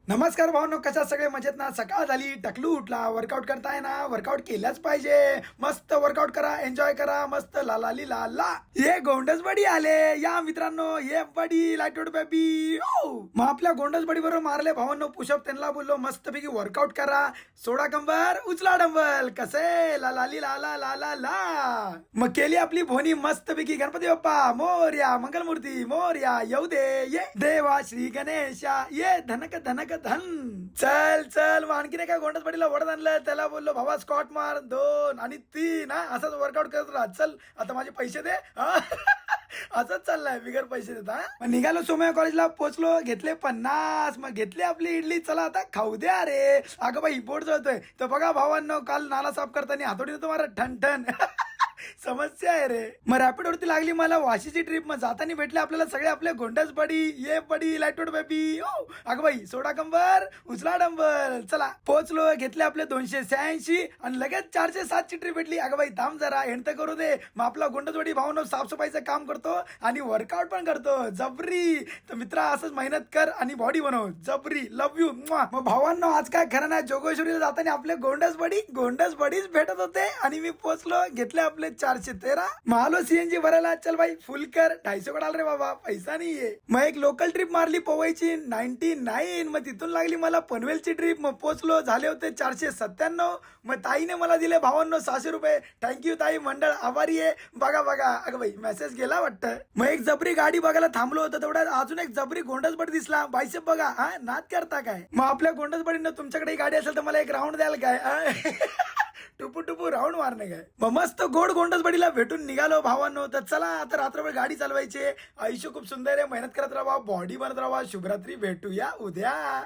नमस्कार भावनो, कशा सगळे मजेत ना? सकाळ झाली, टकलू उठला, वर्कआउट करताय ना? वर्कआउट केलाच पाहिजे. मस्त वर्कआउट करा, एन्जॉय करा, मस्त लालाली लाला. ये गोंडस बडी आले, या मित्रांनो, ये बडी लाईटोड बेबी. मग आपल्या गोंडस बडी बरोबर मारले भावांनो पुशअप. त्यांना बोललो मस्तपैकी वर्कआउट करा, सोडा कंबर, उचला डंबल, कसे लालाली लाला लाला ला. मग केली आपली भोनी मस्तपैकी. गणपती बाप्पा मोर्या, मंगलमूर्ती मोर्या, येऊ दे, ये देवा श्री गणेशा, ये धनक धनक धन. चल चल, मग आणखीन एका गोंडस बडीला वडत आणलं. त्याला बोललो भावा स्कॉट मार 2 आणि 3 असंच वर्कआउट करत राहा. चल आता माझे पैसे दे. असंच चाललंय बिगर पैसे देता. मग निघालो, सोमया कॉलेजला पोहोचलो, घेतले 50. मग घेतली आपली इडली. चला आता खाऊ द्या रे. अगं बाई पोट जळतोय. तर बघा भावांनो, काल नाला साफ करताना हातोडीने तुम्हाला ठण ठण समस्या आहे रे. मग रॅपिड वरती लागली मला वाशीची ट्रिप. मग जाताना भेटले आपल्याला सगळे आपले गोंडस बडी, ये बडी लाईटोड बेबी. अगं बाई सोडा कंबर, उचला डंबल. चला पोहोचलो, घेतले आपले 286 आणि लगेच 407 ची ट्रिप भेटली. अगं बाई थांब जरा, एंड तर करू दे. मग आपला गोंडस बडी भावनो साफसफाईचं काम करतो आणि वर्कआउट पण करतो जबरी. तर मित्रा असंच मेहनत कर आणि बॉडी बनव जबरी. Love you. मग भावांनो आज काय खरं नाही, जोगेश्वरीला जाताना आपले गोंडस बडीच भेटत होते आणि मी पोहोचलो, घेतले आपले 413. मग आलो सीएनजी भरायला. चल भाई फुल कर, 250 कडाल रे बाबा, पैसा नाहीये. मग एक लोकल ट्रिप मारली पवईची 99. मग तिथून लागली मला पनवेलची ट्रिप. मग पोहोचलो, झाले होते 497. मग ताईने मला दिले भावांनो 600 रुपये. थँक्यू ताई, मंडळ आभारी आहे. बघा बघा, अगं बाई मेसेज गेला वाटतं. मग एक जबरी गाडी बघायला थांबलो होतो, तेवढ्यात अजून एक जबरी गोंडस बडी दिसला. बायसेप बघा, हा नाद करता काय? मग आपल्या गोंडस बडीनं तुमच्याकडे गाडी असेल तर मला एक राऊंड द्याल काय? टुपू टुपू राऊंड मारणे काय? मग मस्त गोड गोंडस बडीला भेटून निघालो भावांनो. तर चला आता रात्रभर गाडी चालवायची. आयुष्य खूप सुंदर आहे, मेहनत करत राहा, बॉडी बनत राहा. शुभरात्री, भेटूया उद्या.